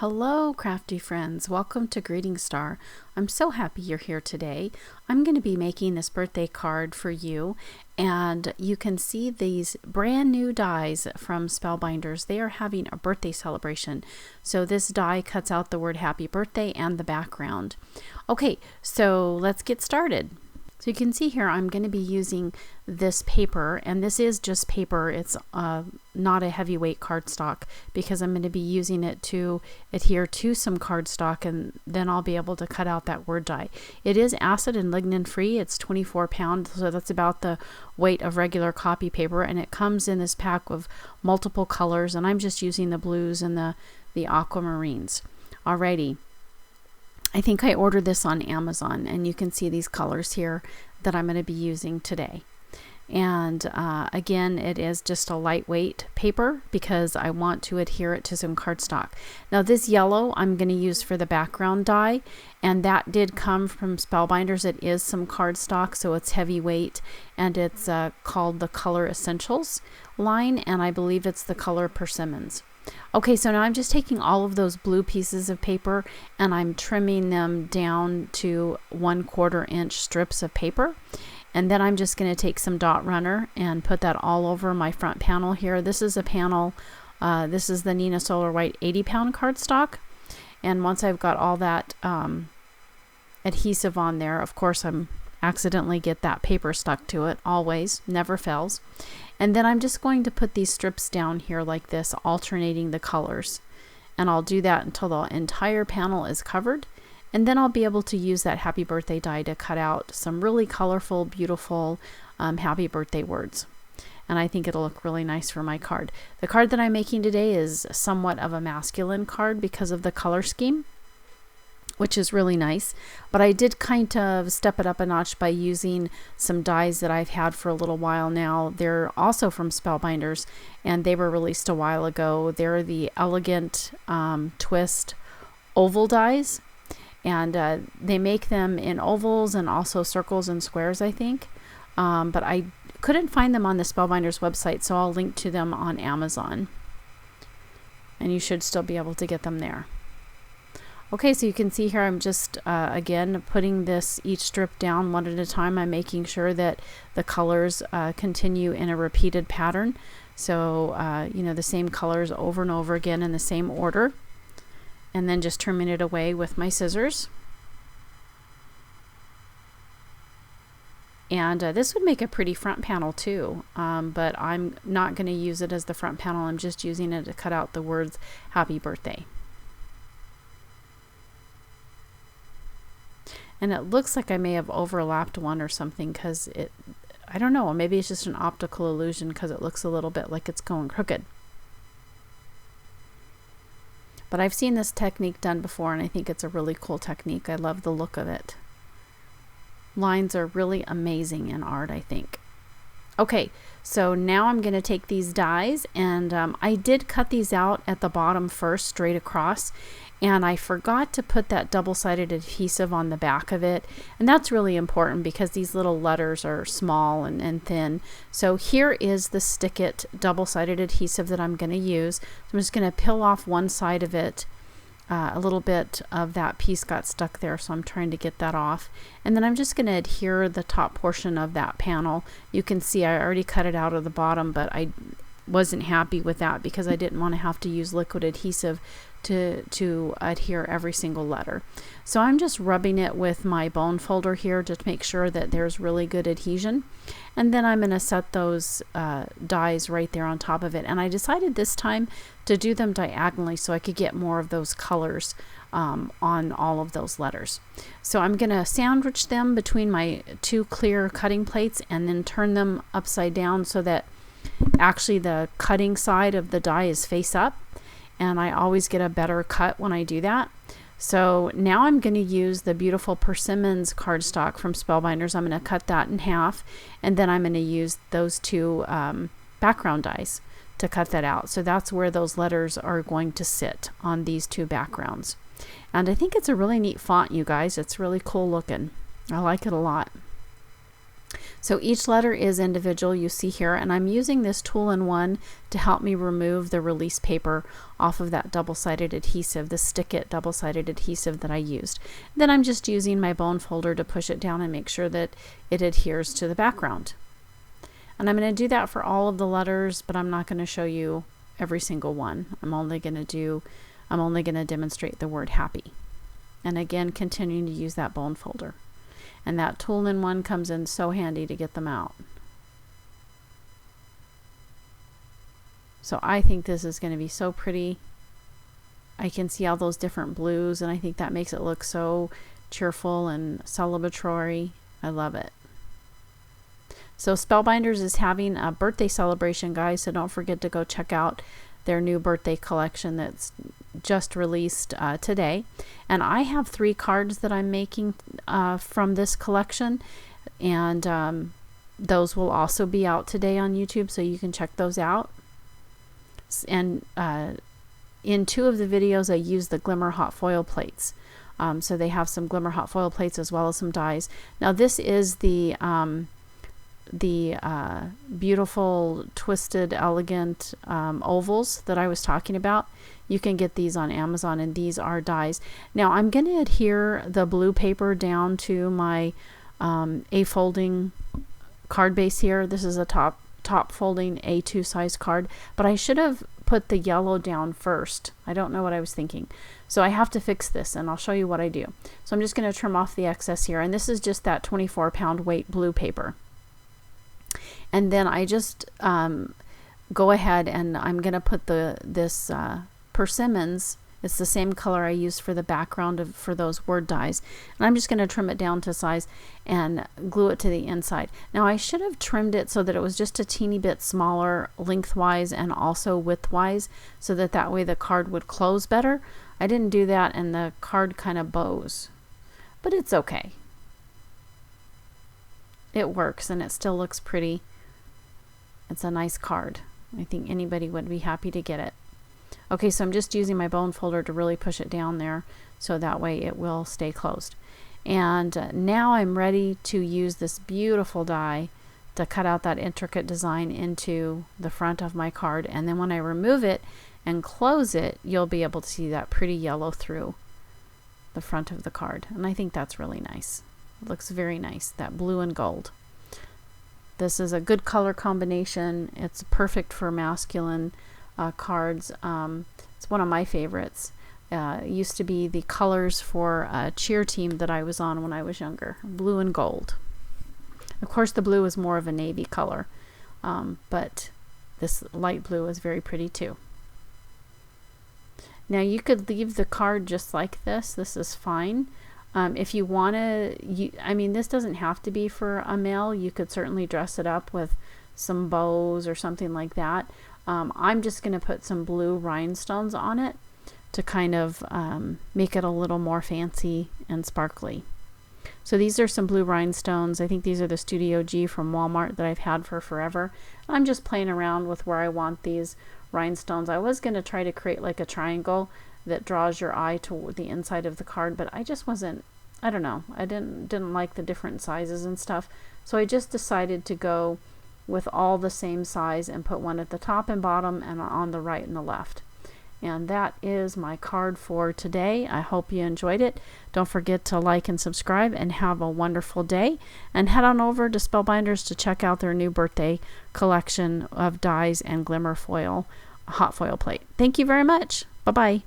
Hello, crafty friends. Welcome to Greetingstar. I'm so happy you're here today. I'm going to be making this birthday card for you, and you can see these brand new dies from Spellbinders. They are having a birthday celebration. So this die cuts out the word happy birthday and the background. Okay, so let's get started. So you can see here I'm going to be using this paper, and this is just paper. It's not a heavyweight cardstock because I'm going to be using it to adhere to some cardstock, and then I'll be able to cut out that word die. It is acid and lignin free. It's 24 pounds, so that's about the weight of regular copy paper, and it comes in this pack of multiple colors, and I'm just using the blues and the aquamarines. Alrighty. I think I ordered this on Amazon, and you can see these colors here that I'm going to be using today. And again, it is just a lightweight paper because I want to adhere it to some cardstock. Now this yellow I'm going to use for the background die, and that did come from Spellbinders. It is some cardstock, so it's heavyweight, and it's called the Color Essentials line, and I believe it's the color Persimmons. Okay, so now I'm just taking all of those blue pieces of paper and I'm trimming them down to 1/4 inch strips of paper. And then I'm just going to take some dot runner and put that all over my front panel here. This is a panel, this is the Nina Solar White 80-pound cardstock. And once I've got all that adhesive on there, of course I'm accidentally get that paper stuck to it, always, never fails. And then I'm just going to put these strips down here like this, alternating the colors. And I'll do that until the entire panel is covered. And then I'll be able to use that happy birthday die to cut out some really colorful, beautiful happy birthday words. And I think it'll look really nice for my card. The card that I'm making today is somewhat of a masculine card because of the color scheme, which is really nice. But I did kind of step it up a notch by using some dies that I've had for a little while now. They're also from Spellbinders, and they were released a while ago. They're the Elegant Twist oval dies, and they make them in ovals and also circles and squares, I think. But I couldn't find them on the Spellbinders website, so I'll link to them on Amazon. And you should still be able to get them there. Okay, so you can see here I'm just, again, putting each strip down one at a time. I'm making sure that the colors continue in a repeated pattern. So, you know, the same colors over and over again in the same order. And then just trimming it away with my scissors. And this would make a pretty front panel too, but I'm not going to use it as the front panel. I'm just using it to cut out the words Happy Birthday. And it looks like I may have overlapped one or something because I don't know, maybe it's just an optical illusion because it looks a little bit like it's going crooked. But I've seen this technique done before, and I think it's a really cool technique. I love the look of it. Lines are really amazing in art, I think. Okay, so now I'm going to take these dies, and I did cut these out at the bottom first, straight across, and I forgot to put that double-sided adhesive on the back of it, and that's really important because these little letters are small and thin. So here is the Stick It double-sided adhesive that I'm going to use. So I'm just going to peel off one side of it. A little bit of that piece got stuck there, so I'm trying to get that off. And then I'm just going to adhere the top portion of that panel. You can see I already cut it out of the bottom, but I wasn't happy with that because I didn't want to have to use liquid adhesive to adhere every single letter. So I'm just rubbing it with my bone folder here to make sure that there's really good adhesion. And then I'm going to set those dies right there on top of it. And I decided this time to do them diagonally so I could get more of those colors on all of those letters. So I'm going to sandwich them between my two clear cutting plates and then turn them upside down so that actually the cutting side of the die is face up. And I always get a better cut when I do that. So now I'm going to use the beautiful Persimmons cardstock from Spellbinders. I'm going to cut that in half, and then I'm going to use those two background dies to cut that out. So that's where those letters are going to sit on these two backgrounds. And I think it's a really neat font, you guys. It's really cool looking. I like it a lot. So each letter is individual, you see here, and I'm using this tool-in-one to help me remove the release paper off of that double-sided adhesive, the Stick It double-sided adhesive that I used. Then I'm just using my bone folder to push it down and make sure that it adheres to the background. And I'm going to do that for all of the letters, but I'm not going to show you every single one. I'm only going to demonstrate the word happy. And again, continuing to use that bone folder. And that tool-in-one comes in so handy to get them out. So I think this is going to be so pretty. I can see all those different blues, and I think that makes it look so cheerful and celebratory. I love it. So Spellbinders is having a birthday celebration, guys, so don't forget to go check out their new birthday collection that's just released today. And I have 3 cards that I'm making from this collection, and those will also be out today on YouTube, so you can check those out. And in 2 of the videos I use the Glimmer hot foil plates, so they have some Glimmer hot foil plates as well as some dies. Now this is the beautiful twisted elegant ovals that I was talking about. You can get these on Amazon, and these are dies. Now I'm going to adhere the blue paper down to my A folding card base here. This is a top folding A2 size card, but I should have put the yellow down first. I don't know what I was thinking. So I have to fix this, and I'll show you what I do. So I'm just going to trim off the excess here, and this is just that 24-pound weight blue paper. And then I just go ahead and I'm going to put this persimmons. It's the same color I used for the background for those word dies. And I'm just going to trim it down to size and glue it to the inside. Now I should have trimmed it so that it was just a teeny bit smaller lengthwise and also widthwise, so that way the card would close better. I didn't do that, and the card kind of bows. But it's okay. It works, and it still looks pretty. It's a nice card. I think anybody would be happy to get it. Okay, so I'm just using my bone folder to really push it down there, so that way it will stay closed. And now I'm ready to use this beautiful die to cut out that intricate design into the front of my card. And then when I remove it and close it, you'll be able to see that pretty yellow through the front of the card. And I think that's really nice. It looks very nice, that blue and gold. This is a good color combination. It's perfect for masculine cards. It's one of my favorites. It used to be the colors for a cheer team that I was on when I was younger, blue and gold. Of course, the blue is more of a navy color, but this light blue is very pretty too. Now you could leave the card just like this. This is fine. If you want to, I mean, this doesn't have to be for a male. You could certainly dress it up with some bows or something like that. I'm just going to put some blue rhinestones on it to kind of make it a little more fancy and sparkly. So these are some blue rhinestones. I think these are the Studio G from Walmart that I've had for forever. I'm just playing around with where I want these rhinestones. I was going to try to create like a triangle that draws your eye to the inside of the card, but I just wasn't, I don't know, I didn't like the different sizes and stuff, so I just decided to go with all the same size and put one at the top and bottom and on the right and the left. And that is my card for today. I hope you enjoyed it. Don't forget to like and subscribe, and have a wonderful day, and head on over to Spellbinders to check out their new birthday collection of dies and Glimmer foil hot foil plate. Thank you very much. Bye-bye.